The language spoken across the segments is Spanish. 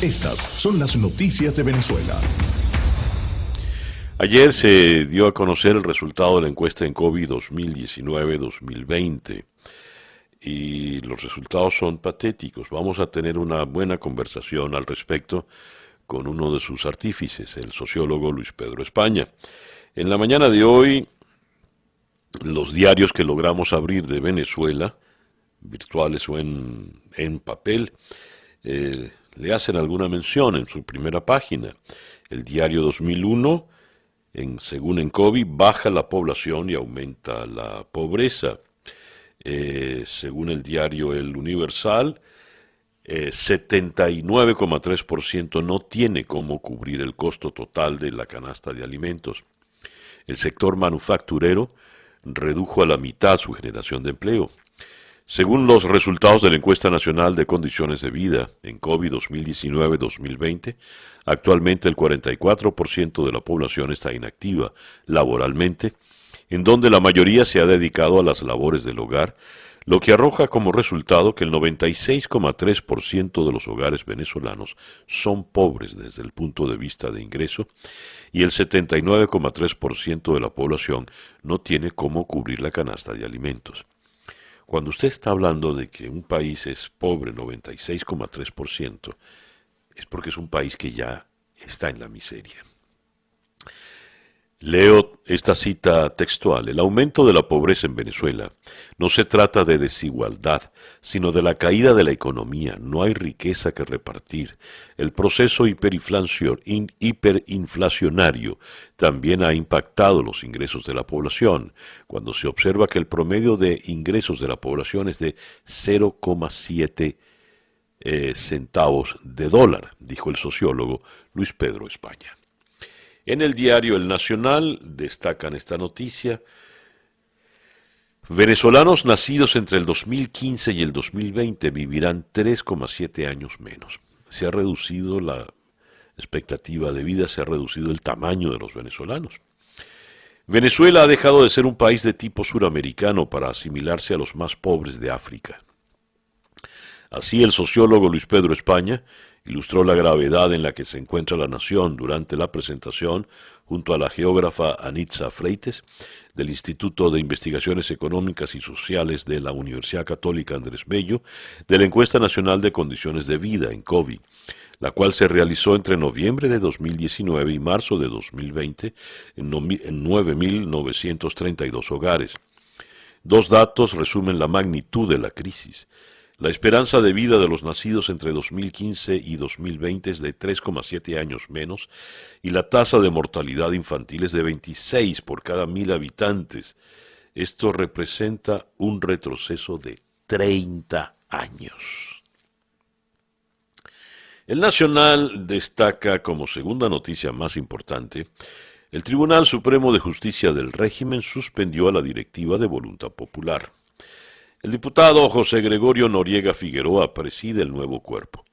Estas son las noticias de Venezuela. Ayer se dio a conocer el resultado de la encuesta en COVID 2019-2020 y los resultados son patéticos. Vamos a tener una buena conversación al respecto con uno de sus artífices, el sociólogo Luis Pedro España. En la mañana de hoy, los diarios que logramos abrir de Venezuela, virtuales o en papel, le hacen alguna mención en su primera página. El diario 2001, según Encovi, baja la población y aumenta la pobreza. Según el diario El Universal, 79,3% no tiene cómo cubrir el costo total de la canasta de alimentos. El sector manufacturero redujo a la mitad su generación de empleo. Según los resultados de la Encuesta Nacional de Condiciones de Vida en COVID 2019-2020, actualmente el 44% de la población está inactiva laboralmente, en donde la mayoría se ha dedicado a las labores del hogar, lo que arroja como resultado que el 96,3% de los hogares venezolanos son pobres desde el punto de vista de ingreso y el 79,3% de la población no tiene cómo cubrir la canasta de alimentos. Cuando usted está hablando de que un país es pobre 96,3%, es porque es un país que ya está en la miseria. Leo esta cita textual: el aumento de la pobreza en Venezuela no se trata de desigualdad, sino de la caída de la economía. No hay riqueza que repartir. El proceso hiperinflacionario también ha impactado los ingresos de la población, cuando se observa que el promedio de ingresos de la población es de 0,7 centavos de dólar, dijo el sociólogo Luis Pedro España. En el diario El Nacional destacan esta noticia: venezolanos nacidos entre el 2015 y el 2020 vivirán 3,7 años menos. Se ha reducido la expectativa de vida, se ha reducido el tamaño de los venezolanos. Venezuela ha dejado de ser un país de tipo suramericano para asimilarse a los más pobres de África. Así, el sociólogo Luis Pedro España ilustró la gravedad en la que se encuentra la nación durante la presentación, junto a la geógrafa Anitza Freites, del Instituto de Investigaciones Económicas y Sociales de la Universidad Católica Andrés Bello, de la Encuesta Nacional de Condiciones de Vida, ENCOVI, la cual se realizó entre noviembre de 2019 y marzo de 2020 en 9.932 hogares. Dos datos resumen la magnitud de la crisis. La esperanza de vida de los nacidos entre 2015 y 2020 es de 3,7 años menos y la tasa de mortalidad infantil es de 26 por cada 1.000 habitantes. Esto representa un retroceso de 30 años. El Nacional destaca como segunda noticia más importante: el Tribunal Supremo de Justicia del régimen suspendió a la directiva de Voluntad Popular. El diputado José Gregorio Noriega Figueroa preside el nuevo cuerpo.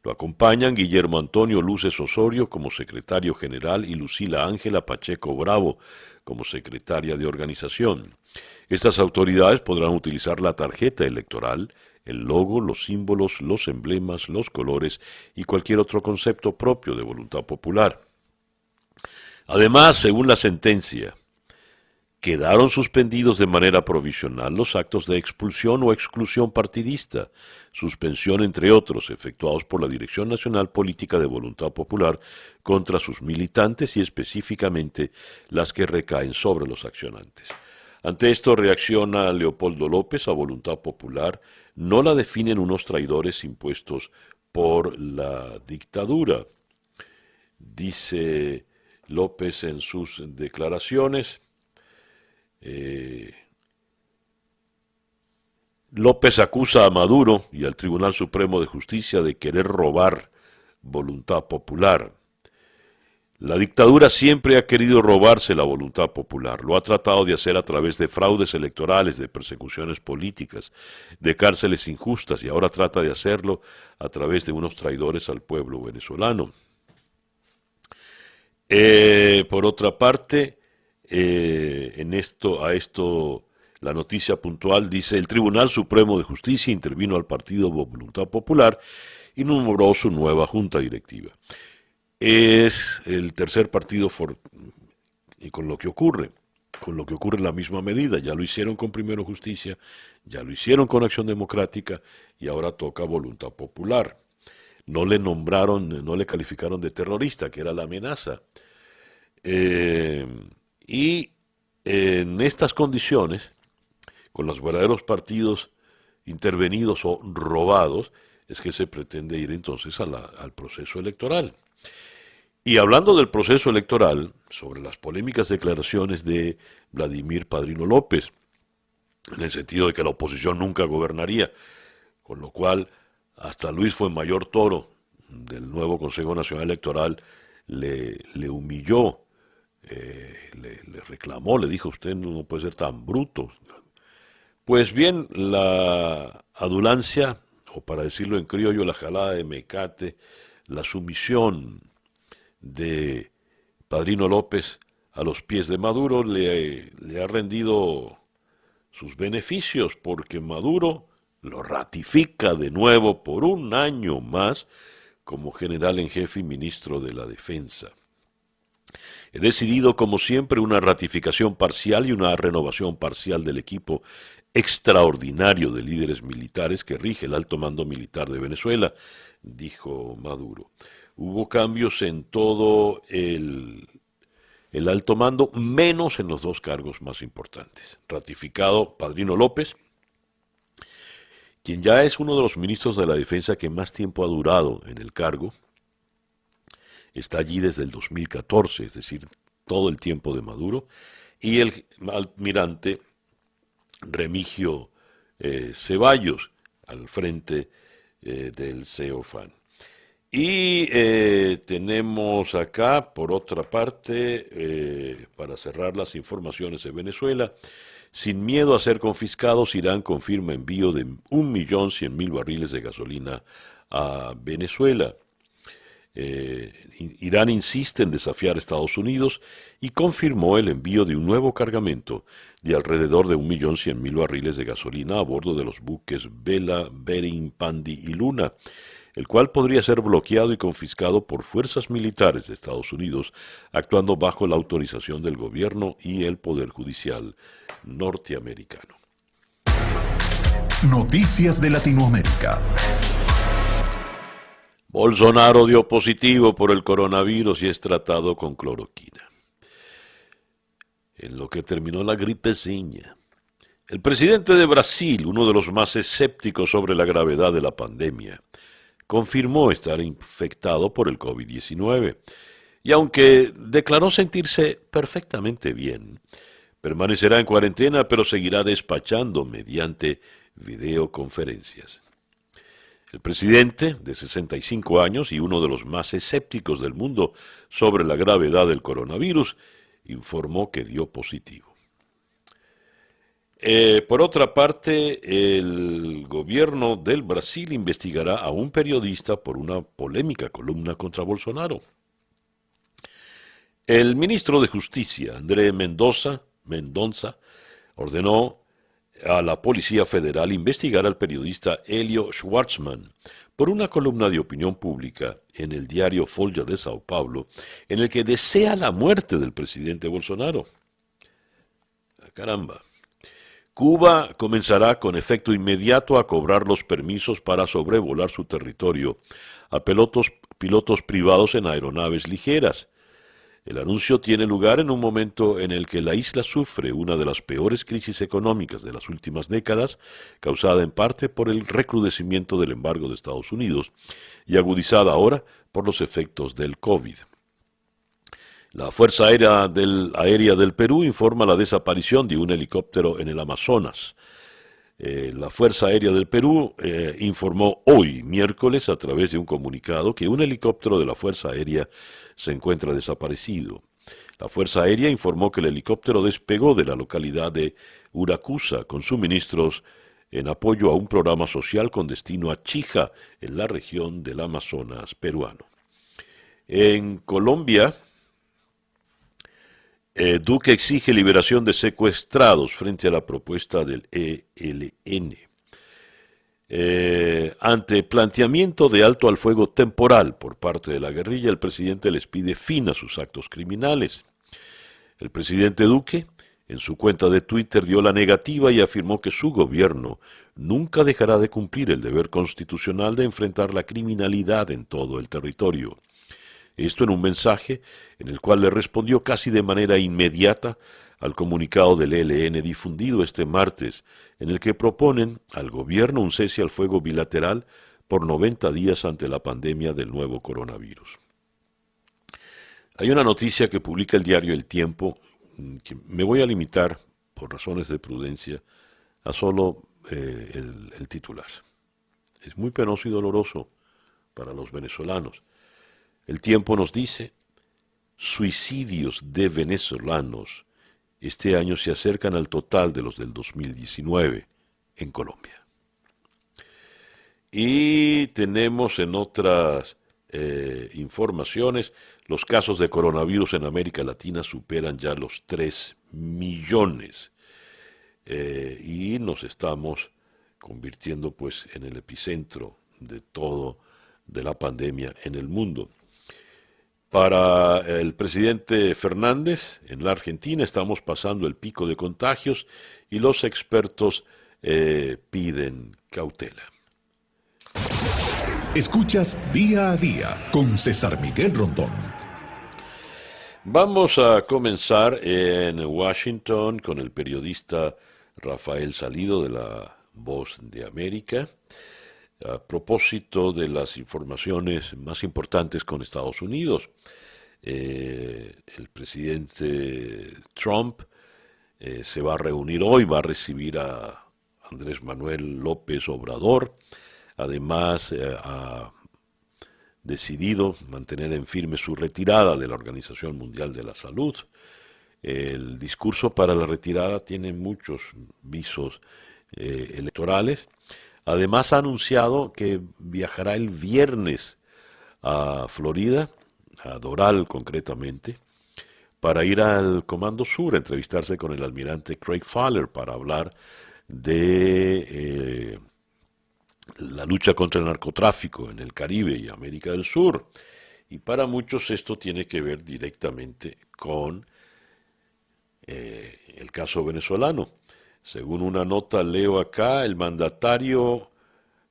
Lo acompañan Guillermo Antonio Luces Osorio como secretario general y Lucila Ángela Pacheco Bravo como secretaria de organización. Estas autoridades podrán utilizar la tarjeta electoral, el logo, los símbolos, los emblemas, los colores y cualquier otro concepto propio de Voluntad Popular. Además, según la sentencia, quedaron suspendidos de manera provisional los actos de expulsión o exclusión partidista, suspensión entre otros efectuados por la Dirección Nacional Política de Voluntad Popular contra sus militantes y específicamente las que recaen sobre los accionantes. Ante esto reacciona Leopoldo López a Voluntad Popular: no la definen unos traidores impuestos por la dictadura. Dice López en sus declaraciones. López acusa a Maduro y al Tribunal Supremo de Justicia de querer robar voluntad popular. La dictadura siempre ha querido robarse la voluntad popular. Lo ha tratado de hacer a través de fraudes electorales, de persecuciones políticas, de cárceles injustas, y ahora trata de hacerlo a través de unos traidores al pueblo venezolano. Por otra parte, la noticia puntual dice: el Tribunal Supremo de Justicia intervino al partido Voluntad Popular y nombró su nueva junta directiva. Es el tercer partido y con lo que ocurre en la misma medida. Ya lo hicieron con Primero Justicia, ya lo hicieron con Acción Democrática y ahora toca Voluntad Popular. No le nombraron, no le calificaron de terrorista, que era la amenaza. Y en estas condiciones, con los verdaderos partidos intervenidos o robados, es que se pretende ir entonces al proceso electoral. Y hablando del proceso electoral, sobre las polémicas declaraciones de Vladimir Padrino López, en el sentido de que la oposición nunca gobernaría, con lo cual hasta Luis Fuenmayor Toro, del nuevo Consejo Nacional Electoral, le humilló, le reclamó, le dijo: usted no puede ser tan bruto. Pues bien, la adulancia, o para decirlo en criollo, la jalada de mecate, la sumisión de Padrino López a los pies de Maduro le ha rendido sus beneficios, porque Maduro lo ratifica de nuevo por un año más como general en jefe y ministro de la Defensa. He decidido, como siempre, una ratificación parcial y una renovación parcial del equipo extraordinario de líderes militares que rige el alto mando militar de Venezuela, dijo Maduro. Hubo cambios en todo el alto mando, menos en los dos cargos más importantes. Ratificado Padrino López, quien ya es uno de los ministros de la Defensa que más tiempo ha durado en el cargo. Está allí desde el 2014, es decir, todo el tiempo de Maduro, y el almirante Remigio Ceballos al frente del CEOFAN. Y tenemos acá, por otra parte, para cerrar las informaciones de Venezuela, sin miedo a ser confiscados, Irán confirma envío de 1.100.000 barriles de gasolina a Venezuela. Irán insiste en desafiar a Estados Unidos y confirmó el envío de un nuevo cargamento de alrededor de 1.100.000 barriles de gasolina a bordo de los buques Vela, Bering, Pandi y Luna, el cual podría ser bloqueado y confiscado por fuerzas militares de Estados Unidos, actuando bajo la autorización del gobierno y el Poder Judicial norteamericano. Noticias de Latinoamérica. Bolsonaro dio positivo por el coronavirus y es tratado con cloroquina. En lo que terminó la gripeciña. El presidente de Brasil, uno de los más escépticos sobre la gravedad de la pandemia, confirmó estar infectado por el COVID-19 y aunque declaró sentirse perfectamente bien, permanecerá en cuarentena pero seguirá despachando mediante videoconferencias. El presidente, de 65 años y uno de los más escépticos del mundo sobre la gravedad del coronavirus, informó que dio positivo. Por otra parte, el gobierno del Brasil investigará a un periodista por una polémica columna contra Bolsonaro. El ministro de Justicia, André Mendonça, ordenó a la Policía Federal investigar al periodista Hélio Schwartzman por una columna de opinión pública en el diario Folha de Sao Paulo, en el que desea la muerte del presidente Bolsonaro. Caramba. Cuba comenzará con efecto inmediato a cobrar los permisos para sobrevolar su territorio a pilotos privados en aeronaves ligeras. El anuncio tiene lugar en un momento en el que la isla sufre una de las peores crisis económicas de las últimas décadas, causada en parte por el recrudecimiento del embargo de Estados Unidos y agudizada ahora por los efectos del COVID. La Fuerza Aérea del Perú informa la desaparición de un helicóptero en el Amazonas. La Fuerza Aérea del Perú informó hoy, miércoles, a través de un comunicado, que un helicóptero de la Fuerza Aérea se encuentra desaparecido. La Fuerza Aérea informó que el helicóptero despegó de la localidad de Uracusa con suministros en apoyo a un programa social con destino a Chija, en la región del Amazonas peruano. En Colombia, Duque exige liberación de secuestrados frente a la propuesta del ELN. Ante planteamiento de alto al fuego temporal por parte de la guerrilla, el presidente les pide fin a sus actos criminales. El presidente Duque, en su cuenta de Twitter, dio la negativa y afirmó que su gobierno nunca dejará de cumplir el deber constitucional de enfrentar la criminalidad en todo el territorio. Esto en un mensaje en el cual le respondió casi de manera inmediata al comunicado del ELN difundido este martes, en el que proponen al gobierno un cese al fuego bilateral por 90 días ante la pandemia del nuevo coronavirus. Hay una noticia que publica el diario El Tiempo, que me voy a limitar, por razones de prudencia, a solo el titular. Es muy penoso y doloroso para los venezolanos. El Tiempo nos dice: suicidios de venezolanos este año se acercan al total de los del 2019 en Colombia. Y tenemos en otras informaciones, los casos de coronavirus en América Latina superan ya los 3 millones y nos estamos convirtiendo pues en el epicentro de todo de la pandemia en el mundo. Para el presidente Fernández, en la Argentina estamos pasando el pico de contagios y los expertos piden cautela. Escuchas Día a Día con César Miguel Rondón. Vamos a comenzar en Washington con el periodista Rafael Salido de La Voz de América, a propósito de las informaciones más importantes con Estados Unidos. El presidente Trump se va a reunir hoy, va a recibir a Andrés Manuel López Obrador. Además, ha decidido mantener en firme su retirada de la Organización Mundial de la Salud. El discurso para la retirada tiene muchos visos electorales. Además, ha anunciado que viajará el viernes a Florida, a Doral concretamente, para ir al Comando Sur, a entrevistarse con el almirante Craig Fowler para hablar de la lucha contra el narcotráfico en el Caribe y América del Sur. Y para muchos esto tiene que ver directamente con el caso venezolano. Según una nota leo acá, el mandatario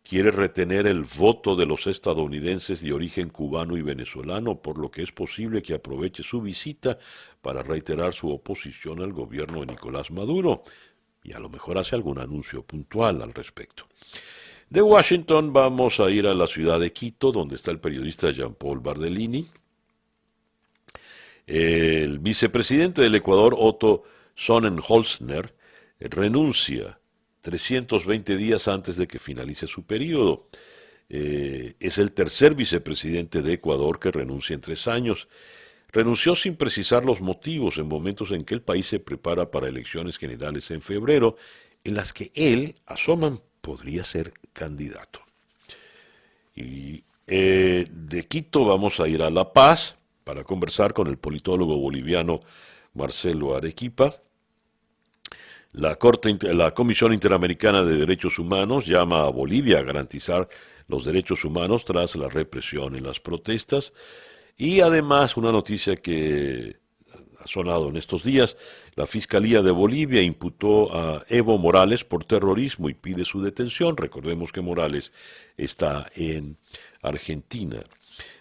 quiere retener el voto de los estadounidenses de origen cubano y venezolano, por lo que es posible que aproveche su visita para reiterar su oposición al gobierno de Nicolás Maduro y a lo mejor hace algún anuncio puntual al respecto. De Washington vamos a ir a la ciudad de Quito, donde está el periodista Jean-Paul Bardellini. El vicepresidente del Ecuador, Otto Sonnenholzner, renuncia 320 días antes de que finalice su periodo. Es el tercer vicepresidente de Ecuador que renuncia en 3 años. Renunció sin precisar los motivos en momentos en que el país se prepara para elecciones generales en febrero, en las que él, asoman, podría ser candidato. Y de Quito vamos a ir a La Paz para conversar con el politólogo boliviano Marcelo Arequipa. La Comisión Interamericana de Derechos Humanos llama a Bolivia a garantizar los derechos humanos tras la represión en las protestas. Y además una noticia que ha sonado en estos días: la Fiscalía de Bolivia imputó a Evo Morales por terrorismo y pide su detención. Recordemos que Morales está en Argentina.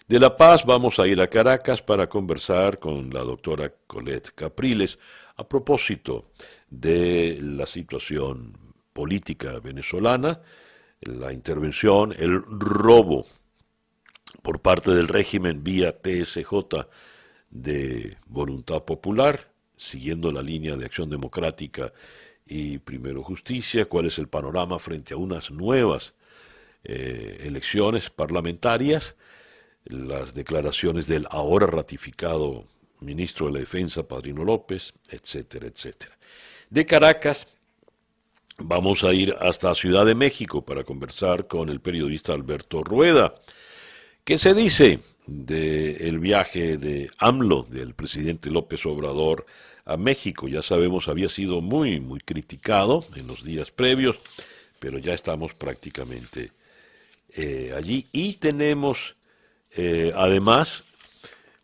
De La Paz vamos a ir a Caracas para conversar con la doctora Colette Capriles a propósito de la situación política venezolana, la intervención, el robo por parte del régimen vía TSJ de Voluntad Popular, siguiendo la línea de Acción Democrática y Primero Justicia. ¿Cuál es el panorama frente a unas nuevas elecciones parlamentarias? Las declaraciones del ahora ratificado ministro de la Defensa, Padrino López, etcétera, etcétera. De Caracas vamos a ir hasta Ciudad de México para conversar con el periodista Alberto Rueda. ¿Qué se dice del viaje de AMLO, del presidente López Obrador, a México? Ya sabemos, había sido muy criticado en los días previos, pero ya estamos prácticamente allí. Y tenemos además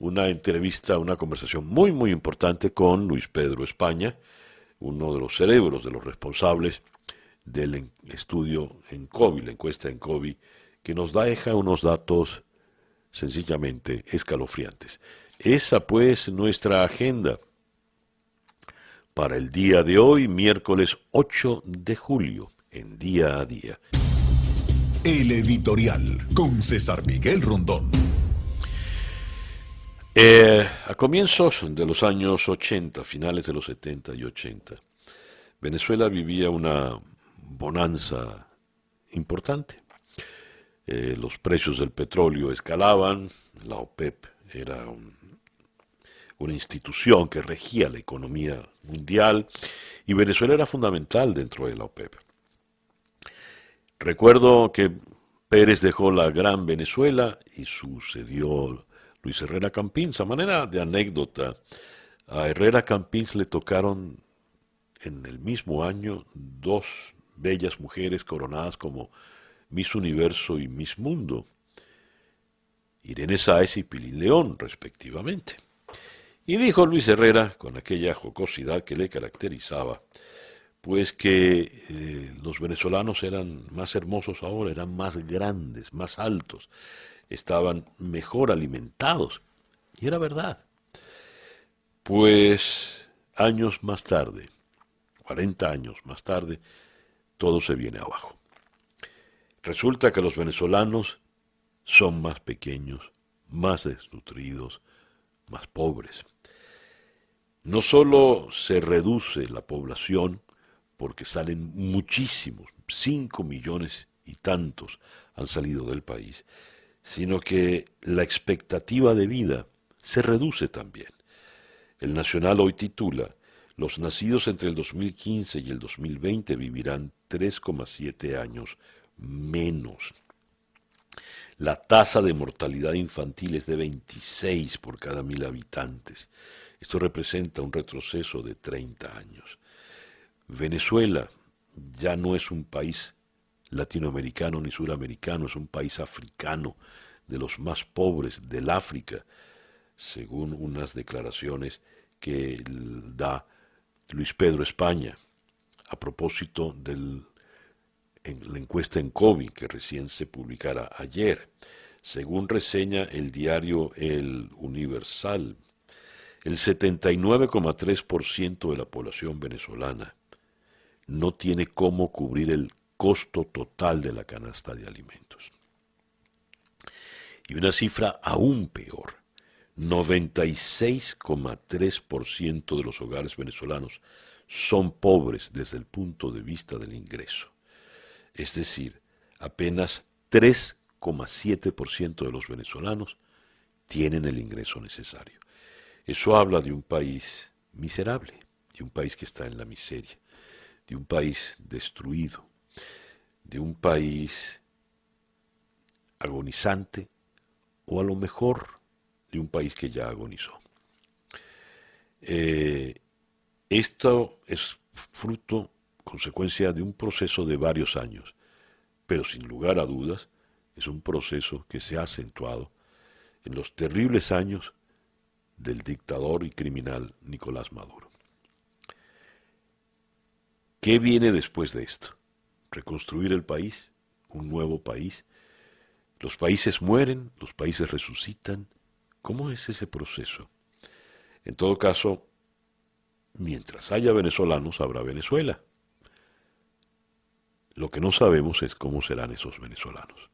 una entrevista, una conversación muy, muy importante con Luis Pedro España, uno de los cerebros, de los responsables del estudio en COVID, la encuesta en COVID, que nos deja unos datos sencillamente escalofriantes. Esa pues nuestra agenda para el día de hoy, miércoles 8 de julio, en Día a Día. El editorial con César Miguel Rondón. A comienzos de los años 80, finales de los 70 y 80, Venezuela vivía una bonanza importante. Los precios del petróleo escalaban, la OPEP era una institución que regía la economía mundial y Venezuela era fundamental dentro de la OPEP. Recuerdo que Pérez dejó la gran Venezuela y sucedió Luis Herrera Campins. A manera de anécdota, a Herrera Campins le tocaron en el mismo año dos bellas mujeres coronadas como Miss Universo y Miss Mundo, Irene Sáez y Pilín León, respectivamente. Y dijo Luis Herrera, con aquella jocosidad que le caracterizaba, pues que los venezolanos eran más hermosos ahora, eran más grandes, más altos, estaban mejor alimentados. Y era verdad. Pues años más tarde, 40 años más tarde, todo se viene abajo. Resulta que los venezolanos son más pequeños, más desnutridos, más pobres. No solo se reduce la población, porque salen muchísimos, 5 millones y tantos han salido del país, sino que la expectativa de vida se reduce también. El Nacional hoy titula: los nacidos entre el 2015 y el 2020 vivirán 3,7 años menos. La tasa de mortalidad infantil es de 26 por cada 1.000 habitantes. Esto representa un retroceso de 30 años. Venezuela ya no es un país latinoamericano ni suramericano, es un país africano, de los más pobres del África, según unas declaraciones que da Luis Pedro España a propósito de la encuesta en COVID que recién se publicara ayer. Según reseña el diario El Universal, el 79,3% de la población venezolana no tiene cómo cubrir el costo total de la canasta de alimentos. Y una cifra aún peor, 96,3% de los hogares venezolanos son pobres desde el punto de vista del ingreso. Es decir, apenas 3,7% de los venezolanos tienen el ingreso necesario. Eso habla de un país miserable, de un país que está en la miseria, de un país destruido, de un país agonizante o a lo mejor de un país que ya agonizó. Esto es fruto, consecuencia de un proceso de varios años, pero sin lugar a dudas es un proceso que se ha acentuado en los terribles años del dictador y criminal Nicolás Maduro. ¿Qué viene después de esto? ¿Reconstruir el país? ¿Un nuevo país? ¿Los países mueren? ¿Los países resucitan? ¿Cómo es ese proceso? En todo caso, mientras haya venezolanos, habrá Venezuela. Lo que no sabemos es cómo serán esos venezolanos.